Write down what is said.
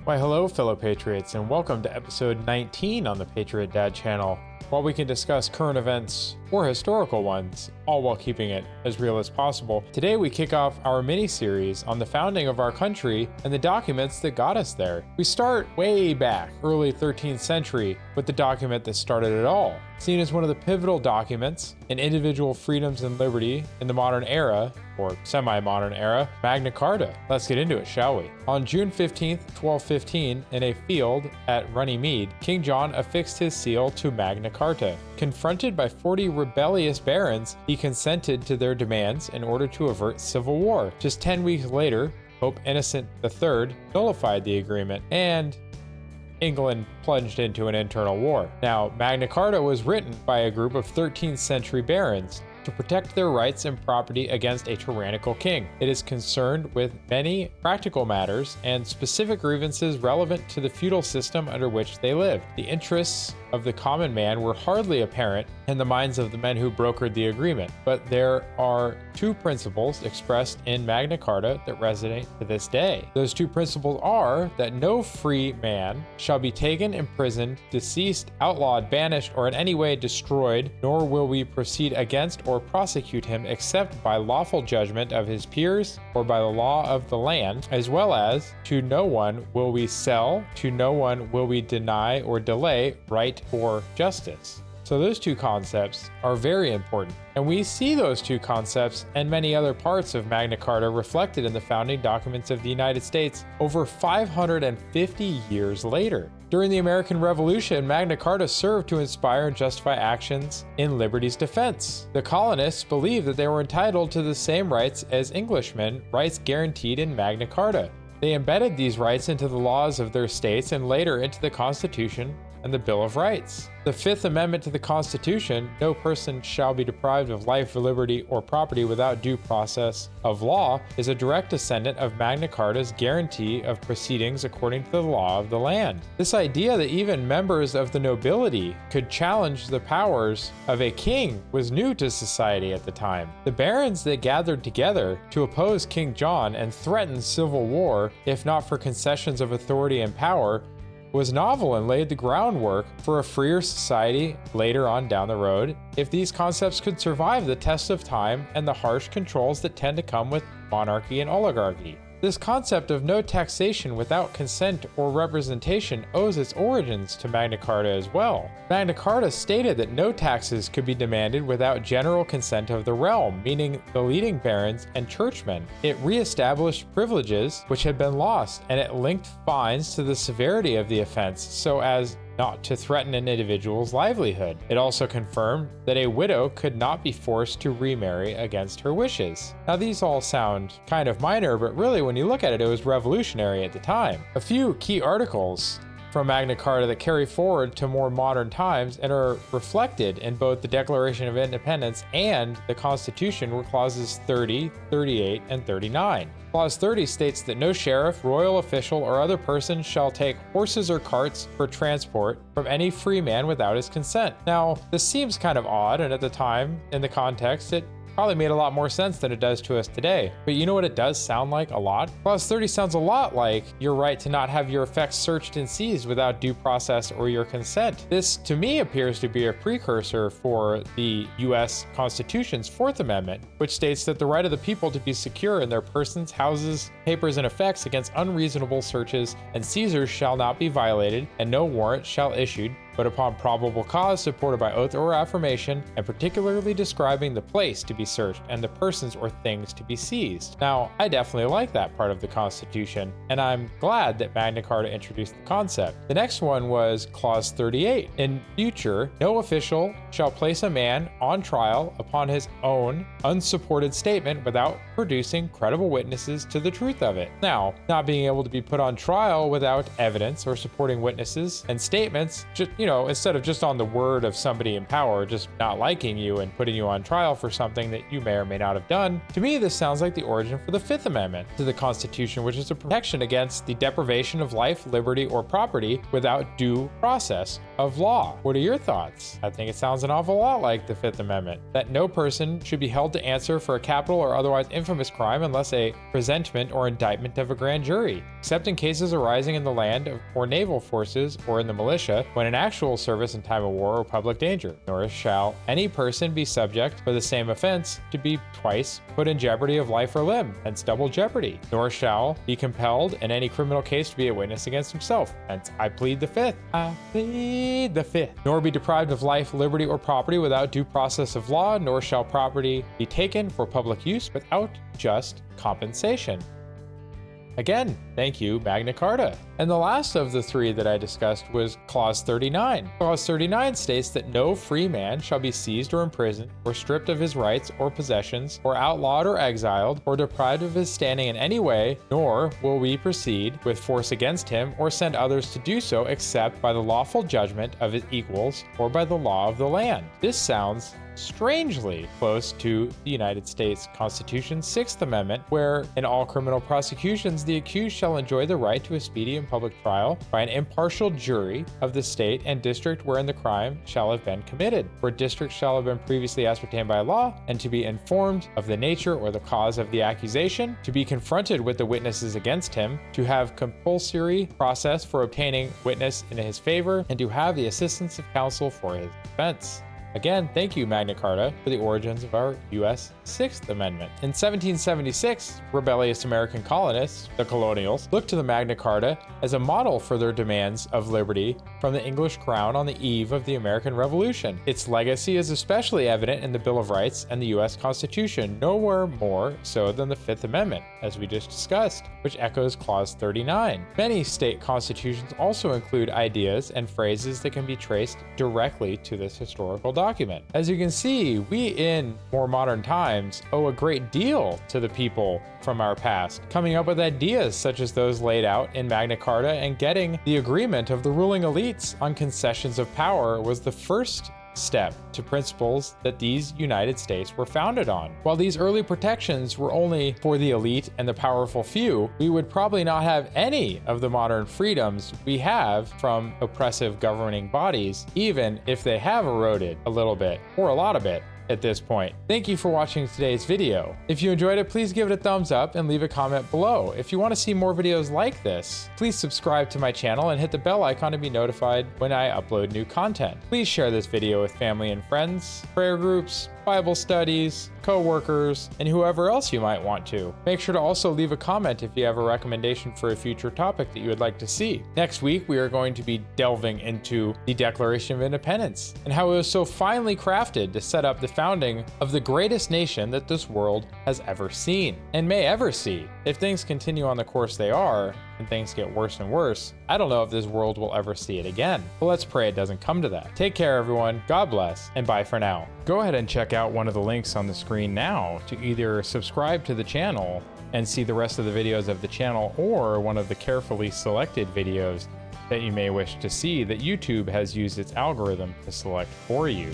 Why hello fellow Patriots, and welcome to episode 19 on the Patriot Dad channel. While we can discuss current events or historical ones, all while keeping it as real as possible, today we kick off our mini-series on the founding of our country and the documents that got us there. We start way back, early 13th century, with the document that started it all. Seen as one of the pivotal documents in individual freedoms and liberty in the modern era, or semi-modern era, Magna Carta. Let's get into it, shall we? On June 15th, 1215, in a field at Runnymede, King John affixed his seal to Magna Carta. Confronted by 40 rebellious barons, he consented to their demands in order to avert civil war. Just 10 weeks later, Pope Innocent III nullified the agreement, and England plunged into an internal war. Now, Magna Carta was written by a group of 13th century barons to protect their rights and property against a tyrannical king. It is concerned with many practical matters and specific grievances relevant to the feudal system under which they lived. The interests of the common man were hardly apparent in the minds of the men who brokered the agreement, but there are two principles expressed in Magna Carta that resonate to this day. Those two principles are that no free man shall be taken, imprisoned, deceased, outlawed, banished, or in any way destroyed, nor will we proceed against or prosecute him except by lawful judgment of his peers or by the law of the land, as well as to no one will we sell, to no one will we deny or delay right or justice. So those two concepts are very important, and we see those two concepts and many other parts of Magna Carta reflected in the founding documents of the United States over 550 years later. During the American Revolution, Magna Carta served to inspire and justify actions in liberty's defense. The colonists believed that they were entitled to the same rights as Englishmen, rights guaranteed in Magna Carta. They embedded these rights into the laws of their states and later into the Constitution and the Bill of Rights. The Fifth Amendment to the Constitution, no person shall be deprived of life, liberty, or property without due process of law, is a direct descendant of Magna Carta's guarantee of proceedings according to the law of the land. This idea that even members of the nobility could challenge the powers of a king was new to society at the time. The barons that gathered together to oppose King John and threaten civil war, if not for concessions of authority and power, was novel and laid the groundwork for a freer society later on down the road if these concepts could survive the test of time and the harsh controls that tend to come with monarchy and oligarchy. This concept of no taxation without consent or representation owes its origins to Magna Carta as well. Magna Carta stated that no taxes could be demanded without general consent of the realm, meaning the leading barons and churchmen. It re-established privileges which had been lost, and it linked fines to the severity of the offense so as not to threaten an individual's livelihood. It also confirmed that a widow could not be forced to remarry against her wishes. Now these all sound kind of minor, but really when you look at it, it was revolutionary at the time. A few key articles from Magna Carta that carry forward to more modern times and are reflected in both the Declaration of Independence and the Constitution were clauses 30, 38, and 39. Clause 30 states that no sheriff, royal official, or other person shall take horses or carts for transport from any free man without his consent. Now, this seems kind of odd, and at the time, in the context, it probably made a lot more sense than it does to us today. But you know what it does sound like a lot? Clause 30 sounds a lot like your right to not have your effects searched and seized without due process or your consent. This, to me, appears to be a precursor for the U.S. Constitution's Fourth Amendment, which states that the right of the people to be secure in their persons, houses, papers, and effects against unreasonable searches and seizures shall not be violated, and no warrant shall issue but upon probable cause supported by oath or affirmation, and particularly describing the place to be searched and the persons or things to be seized. Now, I definitely like that part of the Constitution, and I'm glad that Magna Carta introduced the concept. The next one was Clause 38. In future, no official shall place a man on trial upon his own unsupported statement without producing credible witnesses to the truth of it. Now, not being able to be put on trial without evidence or supporting witnesses and statements, just, instead of just on the word of somebody in power just not liking you and putting you on trial for something that you may or may not have done. To me, this sounds like the origin for the Fifth Amendment to the Constitution, which is a protection against the deprivation of life, liberty, or property without due process of law. What are your thoughts? I think it sounds an awful lot like the Fifth Amendment, that no person should be held to answer for a capital or otherwise infamous crime unless a presentment or indictment of a grand jury, except in cases arising in the land or naval forces or in the militia, when in actual service in time of war or public danger. Nor shall any person be subject for the same offense to be twice put in jeopardy of life or limb, hence double jeopardy. Nor shall be compelled in any criminal case to be a witness against himself, hence I plead the Fifth. I plead the Fifth. Nor be deprived of life, liberty, or property without due process of law, nor shall property be taken for public use without just compensation. Again, thank you, Magna Carta. And the last of the three that I discussed was Clause 39. Clause 39 states that no free man shall be seized or imprisoned, or stripped of his rights or possessions, or outlawed or exiled, or deprived of his standing in any way, nor will we proceed with force against him, or send others to do so, except by the lawful judgment of his equals, or by the law of the land. This sounds strangely close to the United States Constitution's Sixth Amendment, where in all criminal prosecutions, the accused shall enjoy the right to a speedy and public trial by an impartial jury of the state and district wherein the crime shall have been committed, where district shall have been previously ascertained by law, and to be informed of the nature or the cause of the accusation, to be confronted with the witnesses against him, to have compulsory process for obtaining witness in his favor, and to have the assistance of counsel for his defense. Again, thank you, Magna Carta, for the origins of our U.S. Sixth Amendment. In 1776, rebellious American colonists, the colonials, looked to the Magna Carta as a model for their demands of liberty from the English crown on the eve of the American Revolution. Its legacy is especially evident in the Bill of Rights and the U.S. Constitution, nowhere more so than the Fifth Amendment, as we just discussed, which echoes Clause 39. Many state constitutions also include ideas and phrases that can be traced directly to this historical document. As you can see, we in more modern times owe a great deal to the people from our past, coming up with ideas such as those laid out in Magna Carta, and getting the agreement of the ruling elites on concessions of power was the first step to principles that these United States were founded on. While these early protections were only for the elite and the powerful few, we would probably not have any of the modern freedoms we have from oppressive governing bodies, even if they have eroded a little bit or a lot of it at this point. Thank you for watching today's video. If you enjoyed it, please give it a thumbs up and leave a comment below. If you want to see more videos like this, please subscribe to my channel and hit the bell icon to be notified when I upload new content. Please share this video with family and friends, prayer groups, Bible studies, co-workers, and whoever else you might want to. Make sure to also leave a comment if you have a recommendation for a future topic that you would like to see. Next week, we are going to be delving into the Declaration of Independence and how it was so finely crafted to set up the founding of the greatest nation that this world has ever seen and may ever see. If things continue on the course they are, and things get worse and worse, I don't know if this world will ever see it again. But let's pray it doesn't come to that. Take care, everyone. God bless, and bye for now. Go ahead and check out one of the links on the screen now to either subscribe to the channel and see the rest of the videos of the channel, or one of the carefully selected videos that you may wish to see that YouTube has used its algorithm to select for you.